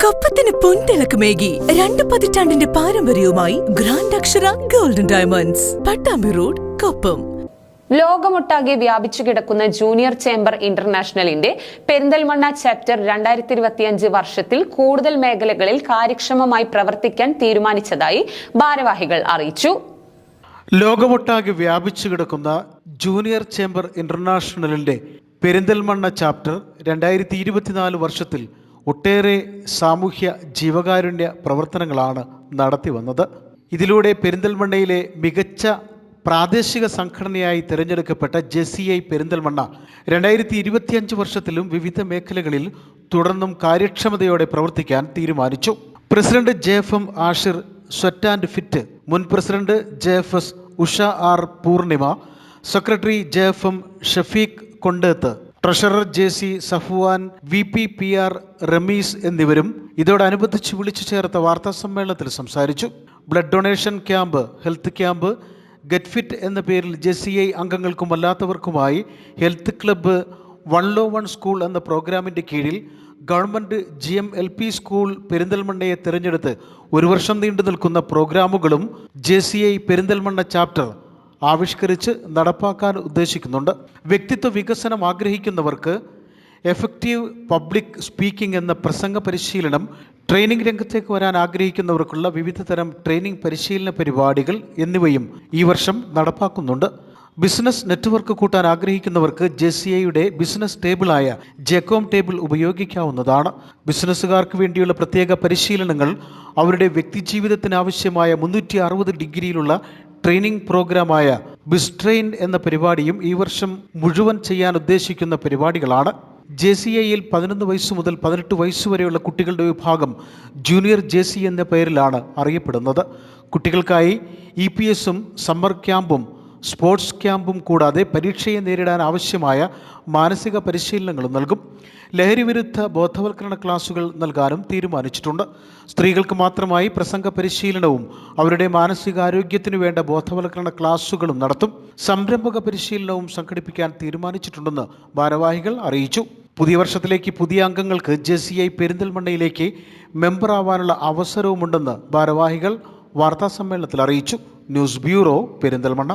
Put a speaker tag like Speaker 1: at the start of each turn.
Speaker 1: കൊപ്പത്തിന് പൊൻതിളക്കമേകി 2 പതിറ്റാണ്ടിന്റെ പാരമ്പര്യവുമായി grand Akshara golden diamonds, Pattambi road, Koppam.
Speaker 2: ലോകമൊട്ടാകെ വ്യാപിച്ചു കിടക്കുന്ന ജൂനിയർ ചേംബർ ഇന്റർനാഷണലിന്റെ പെരിന്തൽമണ്ണ ചാപ്റ്റർ 2025 വർഷത്തിൽ കൂടുതൽ മേഖലകളിൽ കാര്യക്ഷമമായി പ്രവർത്തിക്കാൻ തീരുമാനിച്ചതായി ഭാരവാഹികൾ അറിയിച്ചു.
Speaker 3: ലോകമൊട്ടാകെ വ്യാപിച്ചു കിടക്കുന്ന ജൂനിയർ ചേംബർ ഇന്റർനാഷണലിന്റെ പെരിന്തൽമണ്ണ ചാപ്റ്റർ 2024 വർഷത്തിൽ ഒട്ടേറെ സാമൂഹ്യ ജീവകാരുണ്യ പ്രവർത്തനങ്ങളാണ് നടത്തി വന്നത്. ഇതിലൂടെ പെരിന്തൽമണ്ണയിലെ മികച്ച പ്രാദേശിക സംഘടനയായി തിരഞ്ഞെടുക്കപ്പെട്ട JCI പെരിന്തൽമണ്ണ 2025 വർഷത്തിലും വിവിധ മേഖലകളിൽ തുടർന്നും കാര്യക്ഷമതയോടെ പ്രവർത്തിക്കാൻ തീരുമാനിച്ചു. President JFM Ashir sweat and fit, മുൻ president JFS Usha R Poornima, secretary JFM Shafeeq Kondeth, treasurer JC Safwan, VP PR Rameez എന്നിവരും ഇതോടനുബന്ധിച്ച് വിളിച്ചു ചേർത്ത വാർത്താ സമ്മേളനത്തിൽ സംസാരിച്ചു. Blood donation camp, health camp, get fit എന്ന പേരിൽ JCI അംഗങ്ങൾക്കും അല്ലാത്തവർക്കുമായി ഹെൽത്ത് ക്ലബ്ബ്, 101 സ്കൂൾ എന്ന പ്രോഗ്രാമിൻ്റെ കീഴിൽ ഗവൺമെൻറ് GMLP സ്കൂൾ പെരിന്തൽമണ്ണയെ തിരഞ്ഞെടുത്ത് 1 വർഷം നീണ്ടു നിൽക്കുന്ന പ്രോഗ്രാമുകളും JCI പെരിന്തൽമണ്ണ ചാപ്റ്റർ ആവിഷ്കരിച്ച് നടപ്പാക്കാൻ ഉദ്ദേശിക്കുന്നുണ്ട്. വ്യക്തിത്വ വികസനം ആഗ്രഹിക്കുന്നവർക്ക് എഫക്റ്റീവ് പബ്ലിക് സ്പീക്കിംഗ് എന്ന പ്രസംഗ പരിശീലനം, ട്രെയിനിങ് രംഗത്തേക്ക് വരാൻ ആഗ്രഹിക്കുന്നവർക്കുള്ള വിവിധ തരം ട്രെയിനിങ് പരിശീലന പരിപാടികൾ എന്നിവയും ഈ വർഷം നടപ്പാക്കുന്നുണ്ട്. ബിസിനസ് നെറ്റ്വർക്ക് കൂട്ടാൻ ആഗ്രഹിക്കുന്നവർക്ക് JCIയുടെ ബിസിനസ് ടേബിളായ ജെക്കോം ടേബിൾ ഉപയോഗിക്കാവുന്നതാണ്. ബിസിനസ്സുകാർക്ക് വേണ്ടിയുള്ള പ്രത്യേക പരിശീലനങ്ങൾ അവരുടെ വ്യക്തിജീവിതത്തിന് ആവശ്യമായ 360 ഡിഗ്രിയിലുള്ള ട്രെയിനിങ് പ്രോഗ്രാമായ ബിസ്ട്രെയിൻ എന്ന പരിപാടിയും ഈ വർഷം മുഴുവൻ ചെയ്യാൻ ഉദ്ദേശിക്കുന്ന പരിപാടികളാണ്. JCIയിൽ 11 വയസ്സ് മുതൽ 18 വയസ്സ് വരെയുള്ള കുട്ടികളുടെ വിഭാഗം ജൂനിയർ JC എന്ന പേരിലാണ് അറിയപ്പെടുന്നത്. കുട്ടികൾക്കായി EPSഉം സമ്മർ ക്യാമ്പും സ്പോർട്സ് ക്യാമ്പും കൂടാതെ പരീക്ഷയെ നേരിടാൻ ആവശ്യമായ മാനസിക പരിശീലനങ്ങളും നൽകും. ലഹരിവിരുദ്ധ ബോധവൽക്കരണ ക്ലാസുകൾ നൽകാനും തീരുമാനിച്ചിട്ടുണ്ട്. സ്ത്രീകൾക്ക് മാത്രമായി പ്രസംഗ പരിശീലനവും അവരുടെ മാനസികാരോഗ്യത്തിനു വേണ്ട ബോധവൽക്കരണ ക്ലാസുകളും നടത്തും. സംരംഭക പരിശീലനവും സംഘടിപ്പിക്കാൻ തീരുമാനിച്ചിട്ടുണ്ടെന്ന് ഭാരവാഹികൾ അറിയിച്ചു. പുതിയ വർഷത്തിലേക്ക് പുതിയ അംഗങ്ങൾക്ക് JCI പെരിന്തൽമണ്ണയിലേക്ക് മെമ്പർ ആവാനുള്ള അവസരവുമുണ്ടെന്ന് ഭാരവാഹികൾ വാർത്താസമ്മേളനത്തിൽ അറിയിച്ചു. News bureau, Perinthalmanna.